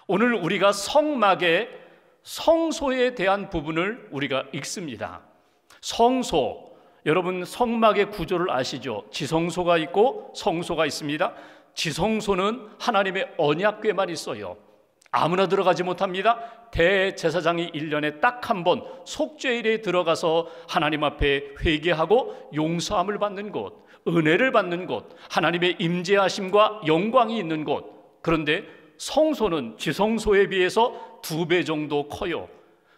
오늘 우리가 성막의 성소에 대한 부분을 우리가 읽습니다. 성소, 여러분 성막의 구조를 아시죠? 지성소가 있고 성소가 있습니다. 지성소는 하나님의 언약궤만 있어요. 아무나 들어가지 못합니다. 대제사장이 1년에 딱 한 번 속죄일에 들어가서 하나님 앞에 회개하고 용서함을 받는 곳, 은혜를 받는 곳, 하나님의 임재하심과 영광이 있는 곳. 그런데 성소는 지성소에 비해서 2배 정도 커요.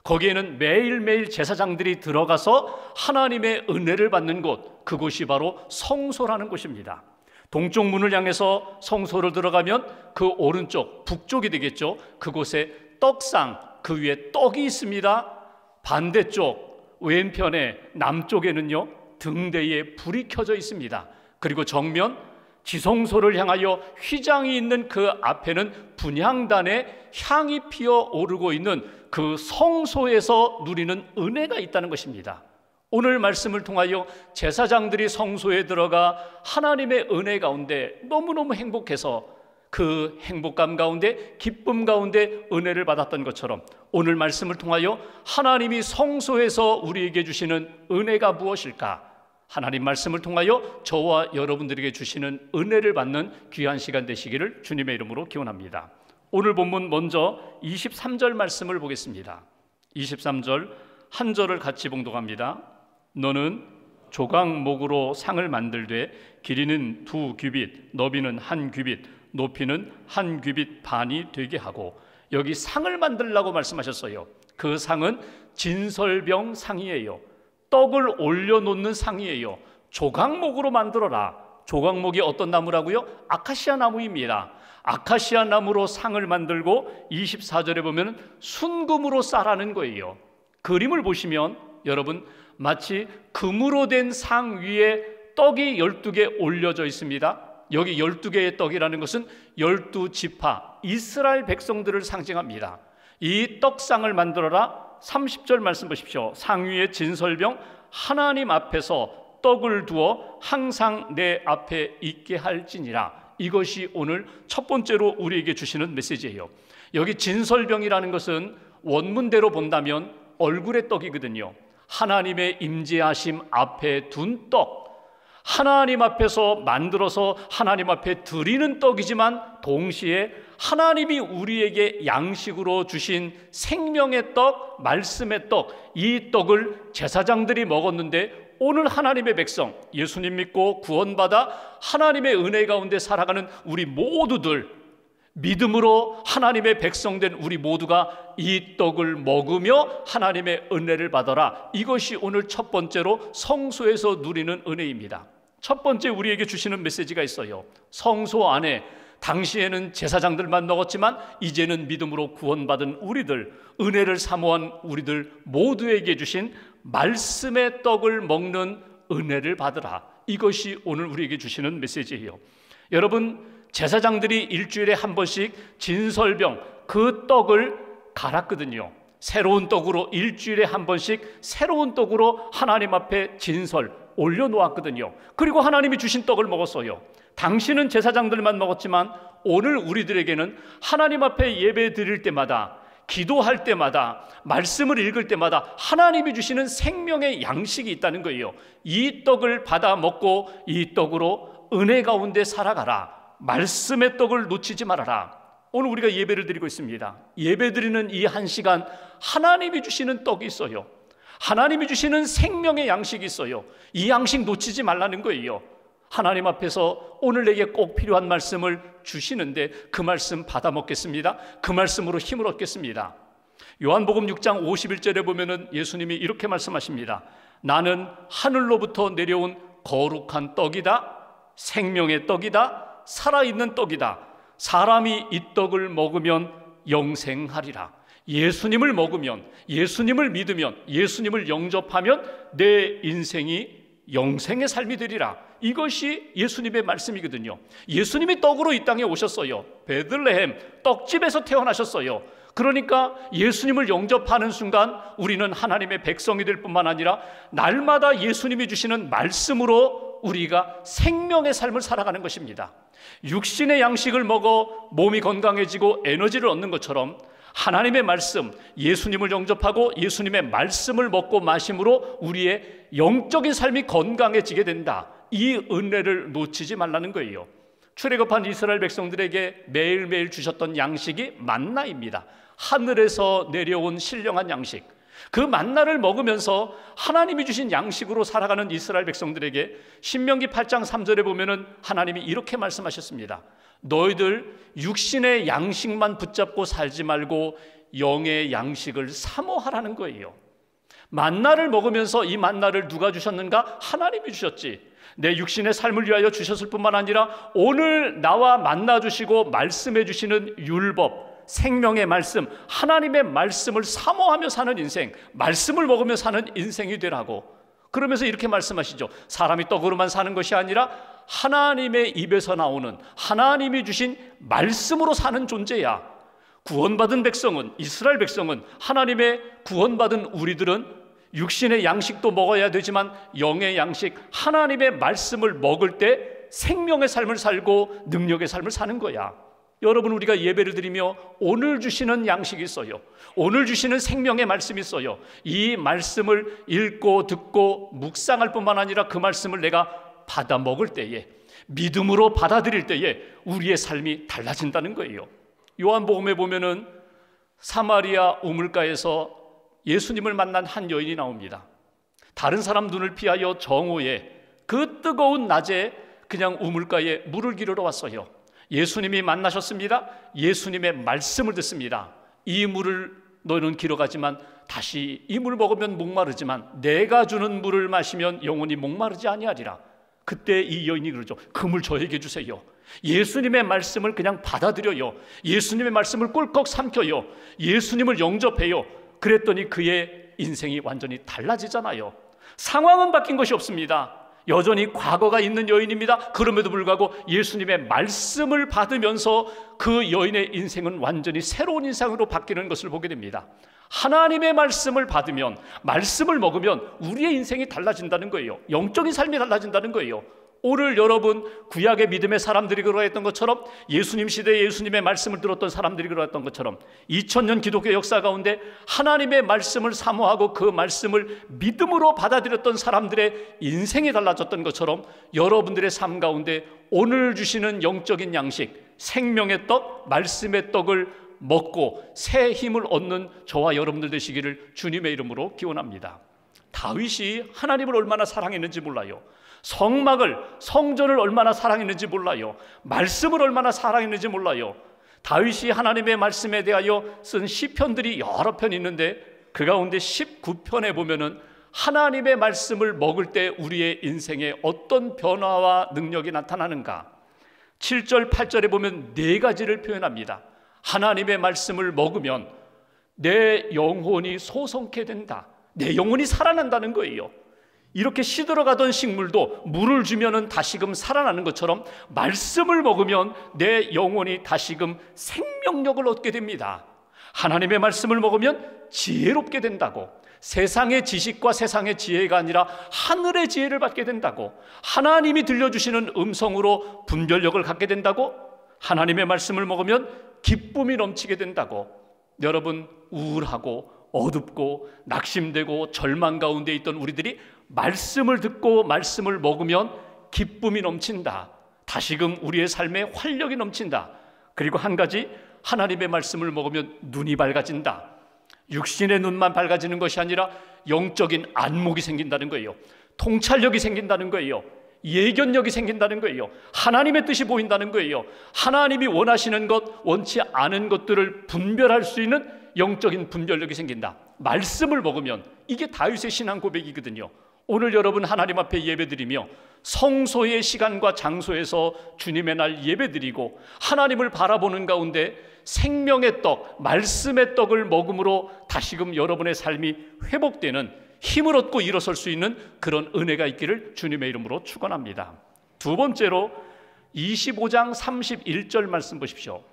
거기에는 매일매일 제사장들이 들어가서 하나님의 은혜를 받는 곳, 그곳이 바로 성소라는 곳입니다. 동쪽 문을 향해서 성소를 들어가면 그 오른쪽, 북쪽이 되겠죠. 그곳에 떡상, 그 위에 떡이 있습니다. 반대쪽 왼편에 남쪽에는요 등대에 불이 켜져 있습니다. 그리고 정면 지성소를 향하여 휘장이 있는 그 앞에는 분향단에 향이 피어오르고 있는 그 성소에서 누리는 은혜가 있다는 것입니다. 오늘 말씀을 통하여 제사장들이 성소에 들어가 하나님의 은혜 가운데 너무너무 행복해서 그 행복감 가운데, 기쁨 가운데 은혜를 받았던 것처럼 오늘 말씀을 통하여 하나님이 성소에서 우리에게 주시는 은혜가 무엇일까? 하나님 말씀을 통하여 저와 여러분들에게 주시는 은혜를 받는 귀한 시간 되시기를 주님의 이름으로 기원합니다. 오늘 본문 먼저 23절 말씀을 보겠습니다. 23절 한 절을 같이 봉독합니다. 너는 조각목으로 상을 만들되 길이는 2규빗, 너비는 1규빗, 높이는 1규빗 반이 되게 하고. 여기 상을 만들라고 말씀하셨어요. 그 상은 진설병 상이에요. 떡을 올려놓는 상이에요. 조각목으로 만들어라. 조각목이 어떤 나무라고요? 아카시아 나무입니다. 아카시아 나무로 상을 만들고 24절에 보면 순금으로 싸라는 거예요. 그림을 보시면 여러분 마치 금으로 된 상 위에 떡이 12개 올려져 있습니다. 여기 12개의 떡이라는 것은 12지파 이스라엘 백성들을 상징합니다. 이 떡상을 만들어라. 30절 말씀 보십시오. 상 위에 진설병 하나님 앞에서 떡을 두어 항상 내 앞에 있게 할지니라. 이것이 오늘 첫 번째로 우리에게 주시는 메시지예요. 여기 진설병이라는 것은 원문대로 본다면 얼굴의 떡이거든요. 하나님의 임재하심 앞에 둔 떡, 하나님 앞에서 만들어서 하나님 앞에 드리는 떡이지만 동시에 하나님이 우리에게 양식으로 주신 생명의 떡, 말씀의 떡, 이 떡을 제사장들이 먹었는데 오늘 하나님의 백성, 예수님 믿고 구원받아 하나님의 은혜 가운데 살아가는 우리 모두들, 믿음으로 하나님의 백성된 우리 모두가 이 떡을 먹으며 하나님의 은혜를 받아라. 이것이 오늘 첫 번째로 성소에서 누리는 은혜입니다. 첫 번째 우리에게 주시는 메시지가 있어요. 성소 안에 당시에는 제사장들만 먹었지만 이제는 믿음으로 구원받은 우리들, 은혜를 사모한 우리들 모두에게 주신 말씀의 떡을 먹는 은혜를 받으라. 이것이 오늘 우리에게 주시는 메시지예요. 여러분, 제사장들이 일주일에 한 번씩 진설병 그 떡을 갈았거든요. 새로운 떡으로 일주일에 한 번씩 새로운 떡으로 하나님 앞에 진설 올려놓았거든요. 그리고 하나님이 주신 떡을 먹었어요. 당신은 제사장들만 먹었지만 오늘 우리들에게는 하나님 앞에 예배 드릴 때마다, 기도할 때마다, 말씀을 읽을 때마다 하나님이 주시는 생명의 양식이 있다는 거예요. 이 떡을 받아 먹고 이 떡으로 은혜 가운데 살아가라. 말씀의 떡을 놓치지 말아라. 오늘 우리가 예배를 드리고 있습니다. 예배 드리는 이 한 시간 하나님이 주시는 떡이 있어요. 하나님이 주시는 생명의 양식이 있어요. 이 양식 놓치지 말라는 거예요. 하나님 앞에서 오늘 내게 꼭 필요한 말씀을 주시는데 그 말씀 받아 먹겠습니다. 그 말씀으로 힘을 얻겠습니다. 요한복음 6장 51절에 보면은 예수님이 이렇게 말씀하십니다. 나는 하늘로부터 내려온 거룩한 떡이다. 생명의 떡이다. 살아있는 떡이다. 사람이 이 떡을 먹으면 영생하리라. 예수님을 먹으면, 예수님을 믿으면, 예수님을 영접하면 내 인생이 영생의 삶이 되리라. 이것이 예수님의 말씀이거든요. 예수님이 떡으로 이 땅에 오셨어요. 베들레헴 떡집에서 태어나셨어요. 그러니까 예수님을 영접하는 순간 우리는 하나님의 백성이 될 뿐만 아니라 날마다 예수님이 주시는 말씀으로 우리가 생명의 삶을 살아가는 것입니다. 육신의 양식을 먹어 몸이 건강해지고 에너지를 얻는 것처럼 하나님의 말씀, 예수님을 영접하고 예수님의 말씀을 먹고 마심으로 우리의 영적인 삶이 건강해지게 된다. 이 은혜를 놓치지 말라는 거예요. 출애굽한 이스라엘 백성들에게 매일매일 주셨던 양식이 만나입니다. 하늘에서 내려온 신령한 양식. 그 만나를 먹으면서 하나님이 주신 양식으로 살아가는 이스라엘 백성들에게 신명기 8장 3절에 보면은 하나님이 이렇게 말씀하셨습니다. 너희들 육신의 양식만 붙잡고 살지 말고 영의 양식을 사모하라는 거예요. 만나를 먹으면서 이 만나를 누가 주셨는가? 하나님이 주셨지. 내 육신의 삶을 위하여 주셨을 뿐만 아니라 오늘 나와 만나 주시고 말씀해 주시는 율법, 생명의 말씀, 하나님의 말씀을 사모하며 사는 인생, 말씀을 먹으며 사는 인생이 되라고. 그러면서 이렇게 말씀하시죠. 사람이 떡으로만 사는 것이 아니라 하나님의 입에서 나오는 하나님이 주신 말씀으로 사는 존재야. 구원받은 백성은, 이스라엘 백성은, 하나님의 구원받은 우리들은 육신의 양식도 먹어야 되지만 영의 양식, 하나님의 말씀을 먹을 때 생명의 삶을 살고 능력의 삶을 사는 거야. 여러분, 우리가 예배를 드리며 오늘 주시는 양식이 있어요. 오늘 주시는 생명의 말씀이 있어요. 이 말씀을 읽고 듣고 묵상할 뿐만 아니라 그 말씀을 내가 받아 먹을 때에, 믿음으로 받아들일 때에 우리의 삶이 달라진다는 거예요. 요한복음에 보면은 사마리아 우물가에서 예수님을 만난 한 여인이 나옵니다. 다른 사람 눈을 피하여 정오에 그 뜨거운 낮에 그냥 우물가에 물을 기르러 왔어요. 예수님이 만나셨습니다. 예수님의 말씀을 듣습니다. 이 물을 너희는 길어가지만 다시 이 물 먹으면 목마르지만 내가 주는 물을 마시면 영원히 목마르지 아니하리라. 그때 이 여인이 그러죠. 그 물 저에게 주세요. 예수님의 말씀을 그냥 받아들여요. 예수님의 말씀을 꿀꺽 삼켜요. 예수님을 영접해요. 그랬더니 그의 인생이 완전히 달라지잖아요. 상황은 바뀐 것이 없습니다. 여전히 과거가 있는 여인입니다. 그럼에도 불구하고 예수님의 말씀을 받으면서 그 여인의 인생은 완전히 새로운 인상으로 바뀌는 것을 보게 됩니다. 하나님의 말씀을 받으면, 말씀을 먹으면 우리의 인생이 달라진다는 거예요. 영적인 삶이 달라진다는 거예요. 오늘 여러분, 구약의 믿음의 사람들이 그러했던 것처럼, 예수님 시대에 예수님의 말씀을 들었던 사람들이 그러했던 것처럼 2000년 기독교 역사 가운데 하나님의 말씀을 사모하고 그 말씀을 믿음으로 받아들였던 사람들의 인생이 달라졌던 것처럼 여러분들의 삶 가운데 오늘 주시는 영적인 양식, 생명의 떡, 말씀의 떡을 먹고 새 힘을 얻는 저와 여러분들 되시기를 주님의 이름으로 기원합니다. 다윗이 하나님을 얼마나 사랑했는지 몰라요. 성막을, 성전을 얼마나 사랑했는지 몰라요. 말씀을 얼마나 사랑했는지 몰라요. 다윗이 하나님의 말씀에 대하여 쓴 시편들이 여러 편 있는데 그 가운데 19편에 보면은 하나님의 말씀을 먹을 때 우리의 인생에 어떤 변화와 능력이 나타나는가. 7절, 8절에 보면 네 가지를 표현합니다. 하나님의 말씀을 먹으면 내 영혼이 소성케 된다. 내 영혼이 살아난다는 거예요. 이렇게 시들어가던 식물도 물을 주면은 다시금 살아나는 것처럼 말씀을 먹으면 내 영혼이 다시금 생명력을 얻게 됩니다. 하나님의 말씀을 먹으면 지혜롭게 된다고. 세상의 지식과 세상의 지혜가 아니라 하늘의 지혜를 받게 된다고. 하나님이 들려주시는 음성으로 분별력을 갖게 된다고. 하나님의 말씀을 먹으면 기쁨이 넘치게 된다고. 여러분, 우울하고 어둡고 낙심되고 절망 가운데 있던 우리들이 말씀을 듣고 말씀을 먹으면 기쁨이 넘친다. 다시금 우리의 삶에 활력이 넘친다. 그리고 한 가지, 하나님의 말씀을 먹으면 눈이 밝아진다. 육신의 눈만 밝아지는 것이 아니라 영적인 안목이 생긴다는 거예요. 통찰력이 생긴다는 거예요. 예견력이 생긴다는 거예요. 하나님의 뜻이 보인다는 거예요. 하나님이 원하시는 것, 원치 않은 것들을 분별할 수 있는 영적인 분별력이 생긴다. 말씀을 먹으면. 이게 다윗의 신앙 고백이거든요. 오늘 여러분 하나님 앞에 예배드리며 성소의 시간과 장소에서 주님의 날 예배드리고 하나님을 바라보는 가운데 생명의 떡, 말씀의 떡을 먹음으로 다시금 여러분의 삶이 회복되는, 힘을 얻고 일어설 수 있는 그런 은혜가 있기를 주님의 이름으로 축원합니다. 두 번째로 25장 31절 말씀 보십시오.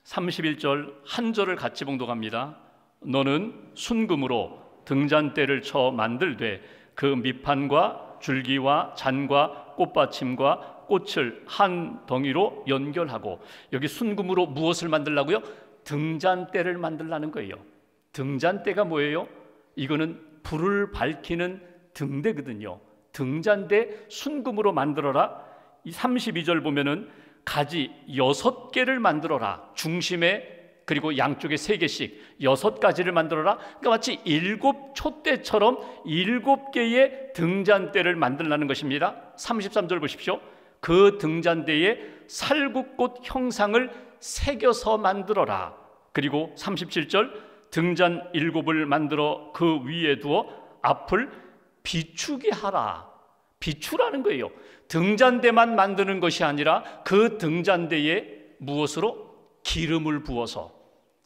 31절 한 절을 같이 봉독합니다. 너는 순금으로 등잔대를 쳐 만들되 그 밑판과 줄기와 잔과 꽃받침과 꽃을 한 덩이로 연결하고, 여기 순금으로 무엇을 만들라고요? 등잔대를 만들라는 거예요. 등잔대가 뭐예요? 이거는 불을 밝히는 등대거든요. 등잔대 순금으로 만들어라. 이 32절 보면은 가지 6개를 만들어라. 중심에 그리고 양쪽에 3개씩 6가지를 만들어라. 그러니까 마치 7촛대처럼 7개의 등잔대를 만들라는 것입니다. 33절 보십시오. 그 등잔대에 살구꽃 형상을 새겨서 만들어라. 그리고 37절 등잔 7을 만들어 그 위에 두어 앞을 비추게 하라. 비추라는 거예요. 등잔대만 만드는 것이 아니라 그 등잔대에 무엇으로? 기름을 부어서,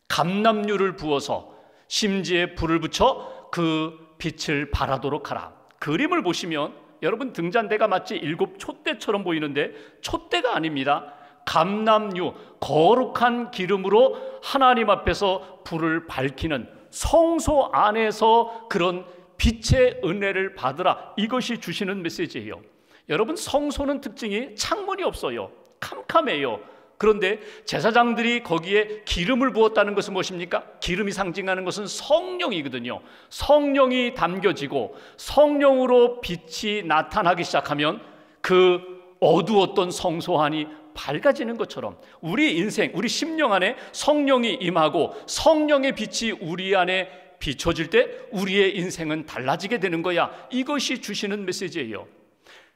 감람유를 부어서, 심지에 불을 붙여 그 빛을 발하도록 하라. 그림을 보시면 여러분 등잔대가 마치 7촛대처럼 보이는데 촛대가 아닙니다. 감람유, 거룩한 기름으로 하나님 앞에서 불을 밝히는, 성소 안에서 그런 빛의 은혜를 받으라. 이것이 주시는 메시지예요. 여러분, 성소는 특징이 창문이 없어요. 캄캄해요. 그런데 제사장들이 거기에 기름을 부었다는 것은 무엇입니까? 기름이 상징하는 것은 성령이거든요. 성령이 담겨지고 성령으로 빛이 나타나기 시작하면 그 어두웠던 성소 안이 밝아지는 것처럼 우리 인생, 우리 심령 안에 성령이 임하고 성령의 빛이 우리 안에 비춰질 때 우리의 인생은 달라지게 되는 거야. 이것이 주시는 메시지예요.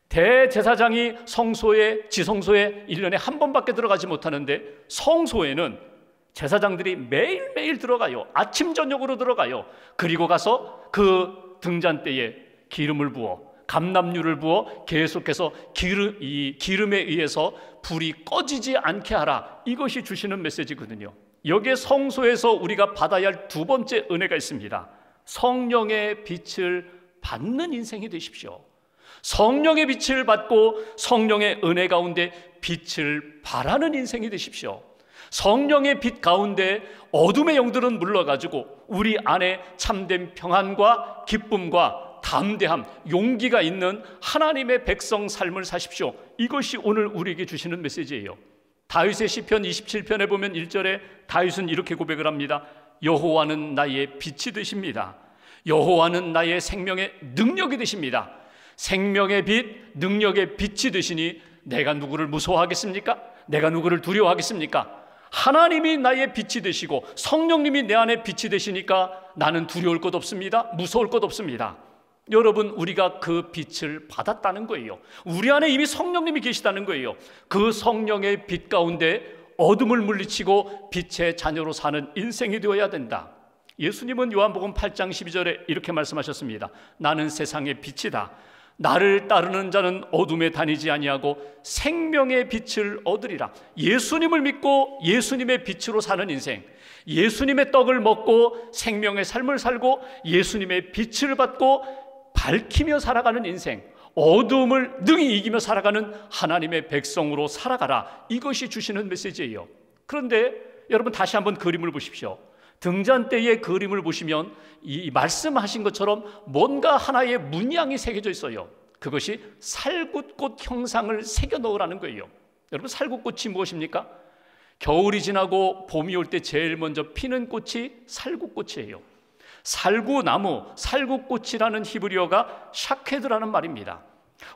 대제사장이 성소에, 지성소에 1년에 한 번밖에 들어가지 못하는데 성소에는 제사장들이 매일매일 들어가요. 아침 저녁으로 들어가요. 그리고 가서 그 등잔대에 기름을 부어, 감람유를 부어 계속해서 이 기름에 의해서 불이 꺼지지 않게 하라. 이것이 주시는 메시지거든요. 여기에 성소에서 우리가 받아야 할 두 번째 은혜가 있습니다. 성령의 빛을 받는 인생이 되십시오. 성령의 빛을 받고 성령의 은혜 가운데 빛을 발하는 인생이 되십시오. 성령의 빛 가운데 어둠의 영들은 물러가지고 우리 안에 참된 평안과 기쁨과 담대함, 용기가 있는 하나님의 백성 삶을 사십시오. 이것이 오늘 우리에게 주시는 메시지예요. 다윗의 시편 27편에 보면 1절에 다윗은 이렇게 고백을 합니다. 여호와는 나의 빛이 되십니다. 여호와는 나의 생명의 능력이 되십니다. 생명의 빛, 능력의 빛이 되시니 내가 누구를 무서워하겠습니까? 내가 누구를 두려워하겠습니까? 하나님이 나의 빛이 되시고 성령님이 내 안에 빛이 되시니까 나는 두려울 것 없습니다. 무서울 것 없습니다. 여러분, 우리가 그 빛을 받았다는 거예요. 우리 안에 이미 성령님이 계시다는 거예요. 그 성령의 빛 가운데 어둠을 물리치고 빛의 자녀로 사는 인생이 되어야 된다. 예수님은 요한복음 8장 12절에 이렇게 말씀하셨습니다. 나는 세상의 빛이다. 나를 따르는 자는 어둠에 다니지 아니하고 생명의 빛을 얻으리라. 예수님을 믿고 예수님의 빛으로 사는 인생, 예수님의 떡을 먹고 생명의 삶을 살고 예수님의 빛을 받고 밝히며 살아가는 인생, 어둠을 능히 이기며 살아가는 하나님의 백성으로 살아가라. 이것이 주시는 메시지예요. 그런데 여러분, 다시 한번 그림을 보십시오. 등잔대의 그림을 보시면 이 말씀하신 것처럼 뭔가 하나의 문양이 새겨져 있어요. 그것이 살구꽃 형상을 새겨 넣으라는 거예요. 여러분, 살구꽃이 무엇입니까? 겨울이 지나고 봄이 올 때 제일 먼저 피는 꽃이 살구꽃이에요. 살구나무, 살구꽃이라는 히브리어가 샤케드라는 말입니다.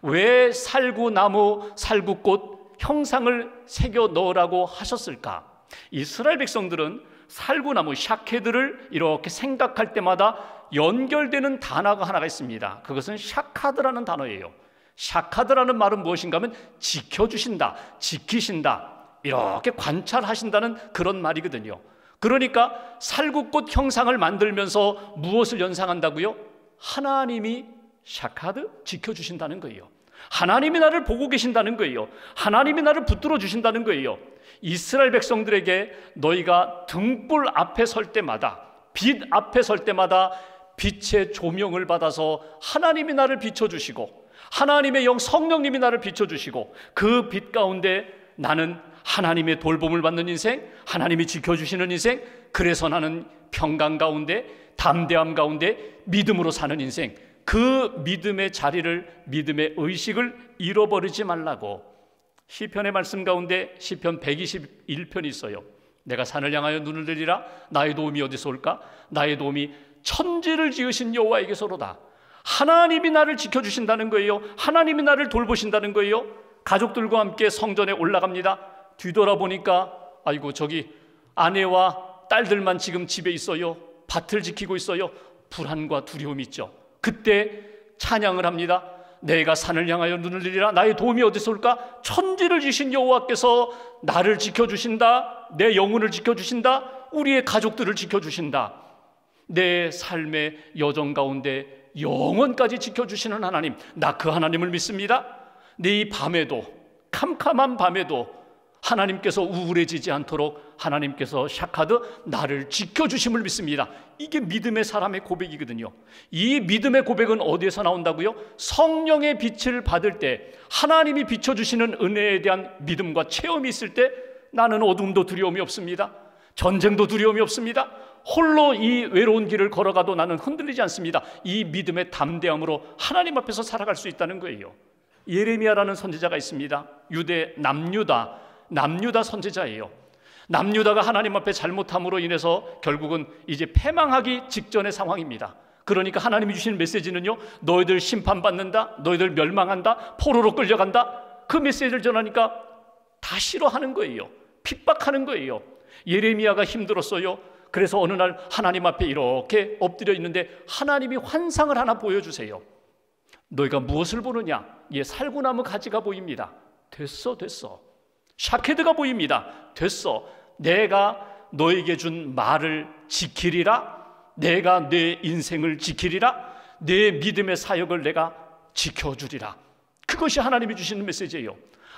왜 살구나무, 살구꽃 형상을 새겨 넣으라고 하셨을까? 이스라엘 백성들은 살구나무, 샤케드를 이렇게 생각할 때마다 연결되는 단어가 하나가 있습니다. 그것은 샤카드라는 단어예요. 샤카드라는 말은 무엇인가 하면 지켜주신다, 지키신다, 이렇게 관찰하신다는 그런 말이거든요. 그러니까 살구꽃 형상을 만들면서 무엇을 연상한다고요? 하나님이 샤카드, 지켜주신다는 거예요. 하나님이 나를 보고 계신다는 거예요. 하나님이 나를 붙들어 주신다는 거예요. 이스라엘 백성들에게 너희가 등불 앞에 설 때마다, 빛 앞에 설 때마다 빛의 조명을 받아서 하나님이 나를 비춰주시고 하나님의 영 성령님이 나를 비춰주시고 그 빛 가운데 나는 하나님의 돌봄을 받는 인생, 하나님이 지켜주시는 인생, 그래서 나는 평강 가운데, 담대함 가운데 믿음으로 사는 인생, 그 믿음의 자리를, 믿음의 의식을 잃어버리지 말라고. 시편의 말씀 가운데 시편 121편이 있어요. 내가 산을 향하여 눈을 들이라. 나의 도움이 어디서 올까? 나의 도움이 천지를 지으신 여호와에게서로다. 하나님이 나를 지켜주신다는 거예요. 하나님이 나를 돌보신다는 거예요. 가족들과 함께 성전에 올라갑니다. 뒤돌아보니까 아이고, 저기 아내와 딸들만 지금 집에 있어요. 밭을 지키고 있어요. 불안과 두려움이 있죠. 그때 찬양을 합니다. 내가 산을 향하여 눈을 들이라. 나의 도움이 어디서 올까? 천지를 지신 여호와께서 나를 지켜주신다. 내 영혼을 지켜주신다. 우리의 가족들을 지켜주신다. 내 삶의 여정 가운데 영원까지 지켜주시는 하나님, 나 그 하나님을 믿습니다. 내 이 밤에도, 캄캄한 밤에도 하나님께서 우울해지지 않도록 하나님께서 샤카드 나를 지켜주심을 믿습니다. 이게 믿음의 사람의 고백이거든요. 이 믿음의 고백은 어디에서 나온다고요? 성령의 빛을 받을 때, 하나님이 비춰주시는 은혜에 대한 믿음과 체험이 있을 때 나는 어둠도 두려움이 없습니다. 전쟁도 두려움이 없습니다. 홀로 이 외로운 길을 걸어가도 나는 흔들리지 않습니다. 이 믿음의 담대함으로 하나님 앞에서 살아갈 수 있다는 거예요. 예레미야라는 선지자가 있습니다. 유대 남유다 선지자예요. 남유다가 하나님 앞에 잘못함으로 인해서 결국은 이제 패망하기 직전의 상황입니다. 그러니까 하나님이 주신 메시지는요, 너희들 심판받는다, 너희들 멸망한다, 포로로 끌려간다. 그 메시지를 전하니까 다 싫어하는 거예요. 핍박하는 거예요. 예레미야가 힘들었어요. 그래서 어느 날 하나님 앞에 이렇게 엎드려 있는데 하나님이 환상을 하나 보여주세요. 너희가 무엇을 보느냐? 살구나무 가지가 보입니다. 됐어. 샤케드가 보입니다. 됐어. 내가 너에게 준 말을 지키리라. 내가 내 인생을 지키리라. 내 믿음의 사역을 내가 지켜주리라. 그것이 하나님이 주시는 메시지예요.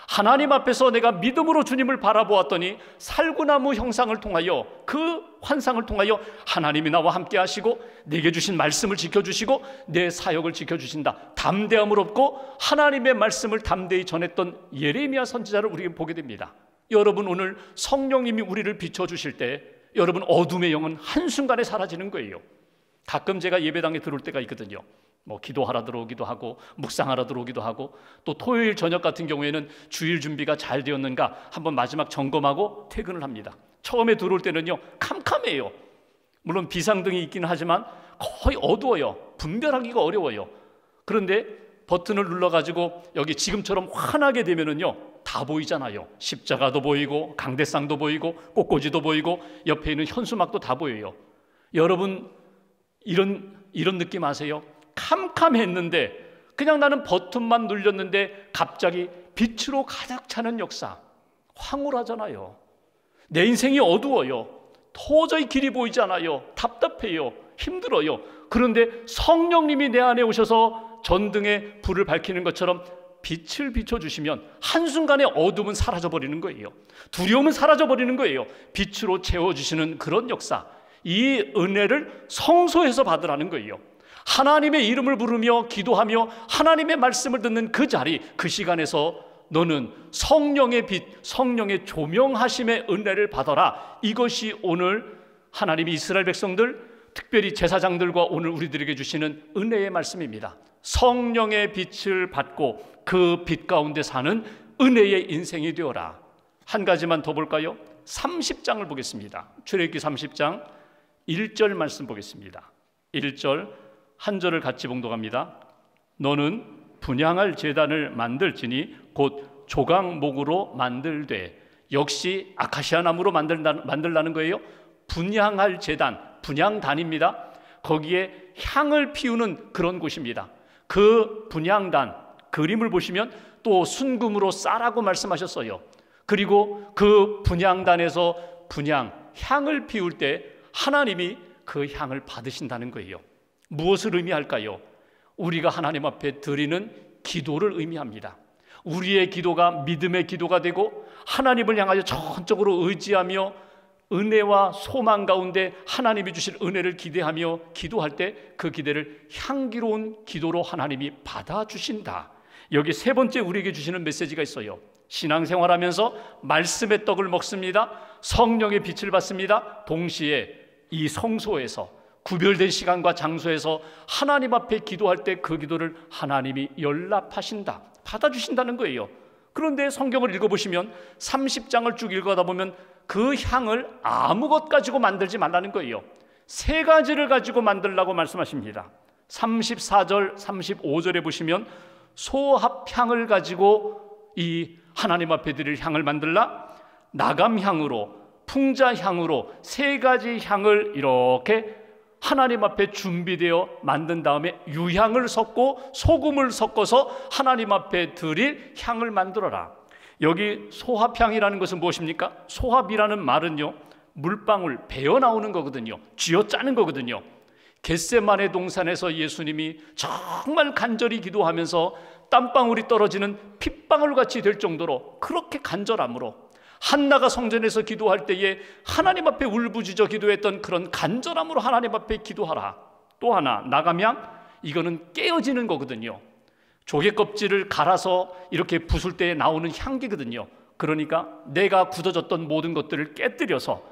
하나님 앞에서 내가 믿음으로 주님을 바라보았더니 살구나무 형상을 통하여, 그 환상을 통하여 하나님이 나와 함께 하시고 내게 주신 말씀을 지켜주시고 내 사역을 지켜주신다. 담대함을 얻고 하나님의 말씀을 담대히 전했던 예레미야 선지자를 우리가 보게 됩니다. 여러분, 오늘 성령님이 우리를 비춰주실 때 여러분, 어둠의 영은 한순간에 사라지는 거예요. 가끔 제가 예배당에 들어올 때가 있거든요. 기도하러 들어오기도 하고 묵상하러 들어오기도 하고, 또 토요일 저녁 같은 경우에는 주일 준비가 잘 되었는가 한번 마지막 점검하고 퇴근을 합니다. 처음에 들어올 때는요, 캄캄해요. 물론 비상등이 있긴 하지만 거의 어두워요. 분별하기가 어려워요. 그런데 버튼을 눌러가지고 여기 지금처럼 환하게 되면은요, 다 보이잖아요. 십자가도 보이고 강대상도 보이고 꽃꽂이도 보이고 옆에 있는 현수막도 다 보여요. 여러분, 이런 느낌 아세요? 캄캄했는데 그냥 나는 버튼만 눌렸는데 갑자기 빛으로 가득 차는 역사. 황홀하잖아요. 내 인생이 어두워요. 도저히 길이 보이지 않아요. 답답해요. 힘들어요. 그런데 성령님이 내 안에 오셔서 전등에 불을 밝히는 것처럼 빛을 비춰주시면 한순간에 어둠은 사라져버리는 거예요. 두려움은 사라져버리는 거예요. 빛으로 채워주시는 그런 역사. 이 은혜를 성소에서 받으라는 거예요. 하나님의 이름을 부르며 기도하며 하나님의 말씀을 듣는 그 자리, 그 시간에서 너는 성령의 빛, 성령의 조명하심의 은혜를 받아라. 이것이 오늘 하나님이 이스라엘 백성들, 특별히 제사장들과 오늘 우리들에게 주시는 은혜의 말씀입니다. 성령의 빛을 받고 그 빛 가운데 사는 은혜의 인생이 되어라. 한 가지만 더 볼까요? 30장을 보겠습니다. 출애굽기 30장 1절 말씀 보겠습니다. 1절 한 절을 같이 봉독합니다. 너는 분향할 제단을 만들지니 곧 조각목으로 만들되, 역시 아카시아 나무로 만들라는 거예요. 분향할 제단, 분향단입니다. 거기에 향을 피우는 그런 곳입니다. 그 분향단 그림을 보시면 또 순금으로 싸라고 말씀하셨어요. 그리고 그 분향단에서 향을 피울 때 하나님이 그 향을 받으신다는 거예요. 무엇을 의미할까요? 우리가 하나님 앞에 드리는 기도를 의미합니다. 우리의 기도가 믿음의 기도가 되고 하나님을 향하여 전적으로 의지하며 은혜와 소망 가운데 하나님이 주실 은혜를 기대하며 기도할 때 그 기대를 향기로운 기도로 하나님이 받아주신다. 여기 세 번째 우리에게 주시는 메시지가 있어요. 신앙생활하면서 말씀의 떡을 먹습니다. 성령의 빛을 받습니다. 동시에 이 성소에서 구별된 시간과 장소에서 하나님 앞에 기도할 때 그 기도를 하나님이 연락하신다, 받아주신다는 거예요. 그런데 성경을 읽어보시면 30장을 쭉 읽어다 보면 그 향을 아무 것 가지고 만들지 말라는 거예요. 세 가지를 가지고 만들라고 말씀하십니다. 34절, 35절에 보시면 소합향을 가지고 이 하나님 앞에 드릴 향을 만들라, 나감향으로, 풍자향으로 세 가지 향을 이렇게 하나님 앞에 준비되어 만든 다음에 유향을 섞고 소금을 섞어서 하나님 앞에 드릴 향을 만들어라. 여기 소합향이라는 것은 무엇입니까? 소합이라는 말은요, 물방울 배어 나오는 거거든요. 쥐어짜는 거거든요. 겟세마네 동산에서 예수님이 정말 간절히 기도하면서 땀방울이 떨어지는 핏방울 같이 될 정도로 그렇게 간절함으로, 한나가 성전에서 기도할 때에 하나님 앞에 울부짖어 기도했던 그런 간절함으로 하나님 앞에 기도하라. 또 하나, 나감향, 이거는 깨어지는 거거든요. 조개 껍질을 갈아서 이렇게 부술 때 나오는 향기거든요. 그러니까 내가 굳어졌던 모든 것들을 깨뜨려서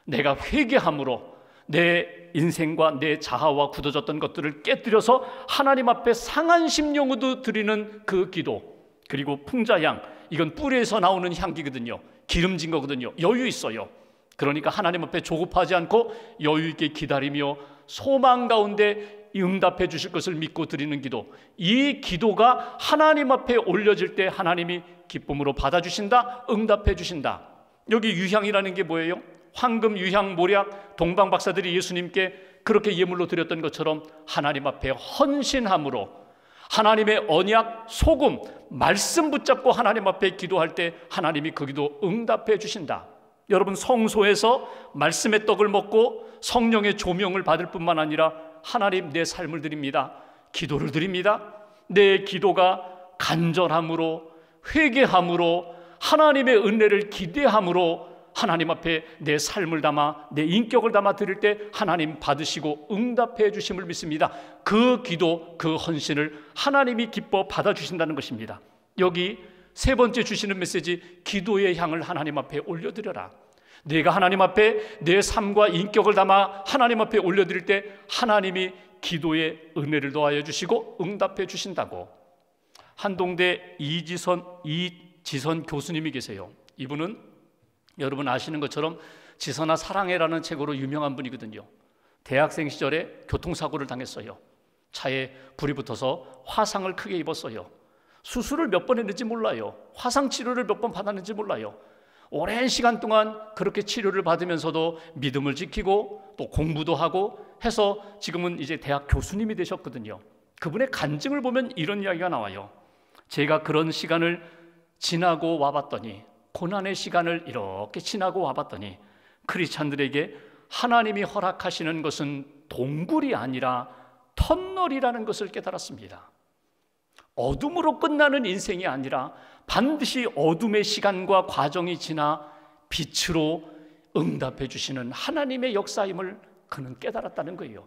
내가 회개함으로 내 인생과 내 자아와 굳어졌던 것들을 깨뜨려서 하나님 앞에 상한 심령으로 드리는 그 기도. 그리고 풍자향, 이건 뿌리에서 나오는 향기거든요. 기름진 거거든요. 여유 있어요. 그러니까 하나님 앞에 조급하지 않고 여유 있게 기다리며 소망 가운데 응답해 주실 것을 믿고 드리는 기도. 이 기도가 하나님 앞에 올려질 때 하나님이 기쁨으로 받아주신다, 응답해 주신다. 여기 유향이라는 게 뭐예요? 황금, 유향, 모략, 동방 박사들이 예수님께 그렇게 예물로 드렸던 것처럼 하나님 앞에 헌신함으로 하나님의 언약, 소금, 말씀 붙잡고 하나님 앞에 기도할 때 하나님이 그 기도 응답해 주신다. 여러분, 성소에서 말씀의 떡을 먹고 성령의 조명을 받을 뿐만 아니라 하나님, 내 삶을 드립니다, 기도를 드립니다. 내 기도가 간절함으로, 회개함으로, 하나님의 은혜를 기대함으로 하나님 앞에 내 삶을 담아, 내 인격을 담아 드릴 때 하나님 받으시고 응답해 주심을 믿습니다. 그 기도, 그 헌신을 하나님이 기뻐 받아주신다는 것입니다. 여기 세 번째 주시는 메시지, 기도의 향을 하나님 앞에 올려드려라. 내가 하나님 앞에 내 삶과 인격을 담아 하나님 앞에 올려드릴 때 하나님이 기도의 은혜를 더하여 주시고 응답해 주신다고. 한동대 이지선 교수님이 계세요. 이분은 여러분 아시는 것처럼 지선아 사랑해라는 책으로 유명한 분이거든요. 대학생 시절에 교통사고를 당했어요. 차에 불이 붙어서 화상을 크게 입었어요. 수술을 몇 번 했는지 몰라요. 화상 치료를 몇 번 받았는지 몰라요. 오랜 시간 동안 그렇게 치료를 받으면서도 믿음을 지키고 또 공부도 하고 해서 지금은 이제 대학 교수님이 되셨거든요. 그분의 간증을 보면 이런 이야기가 나와요. 제가 그런 시간을 지나고 와봤더니, 고난의 시간을 이렇게 지나고 와봤더니 크리스찬들에게 하나님이 허락하시는 것은 동굴이 아니라 터널이라는 것을 깨달았습니다. 어둠으로 끝나는 인생이 아니라 반드시 어둠의 시간과 과정이 지나 빛으로 응답해 주시는 하나님의 역사임을 그는 깨달았다는 거예요.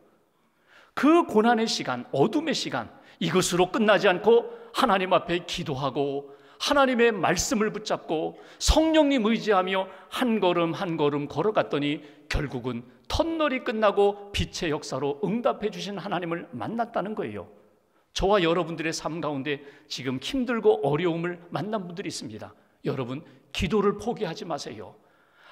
그 고난의 시간, 어둠의 시간, 이것으로 끝나지 않고 하나님 앞에 기도하고 하나님의 말씀을 붙잡고 성령님 의지하며 한 걸음 한 걸음 걸어갔더니 결국은 터널이 끝나고 빛의 역사로 응답해 주신 하나님을 만났다는 거예요. 저와 여러분들의 삶 가운데 지금 힘들고 어려움을 만난 분들이 있습니다. 여러분, 기도를 포기하지 마세요.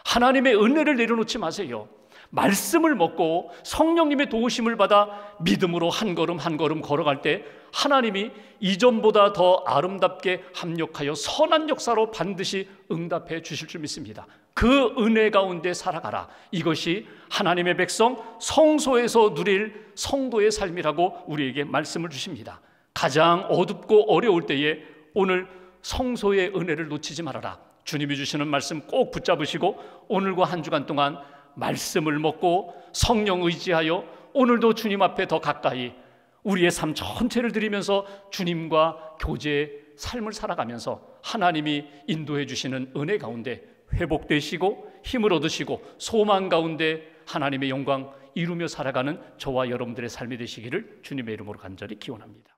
하나님의 은혜를 내려놓지 마세요. 말씀을 먹고 성령님의 도우심을 받아 믿음으로 한 걸음 한 걸음 걸어갈 때 하나님이 이전보다 더 아름답게 합력하여 선한 역사로 반드시 응답해 주실 줄 믿습니다. 그 은혜 가운데 살아가라. 이것이 하나님의 백성 성소에서 누릴 성도의 삶이라고 우리에게 말씀을 주십니다. 가장 어둡고 어려울 때에 오늘 성소의 은혜를 놓치지 말아라. 주님이 주시는 말씀 꼭 붙잡으시고 오늘과 한 주간 동안 말씀을 먹고 성령 의지하여 오늘도 주님 앞에 더 가까이 우리의 삶 전체를 드리면서 주님과 교제의 삶을 살아가면서 하나님이 인도해 주시는 은혜 가운데 회복되시고 힘을 얻으시고 소망 가운데 하나님의 영광 이루며 살아가는 저와 여러분들의 삶이 되시기를 주님의 이름으로 간절히 기원합니다.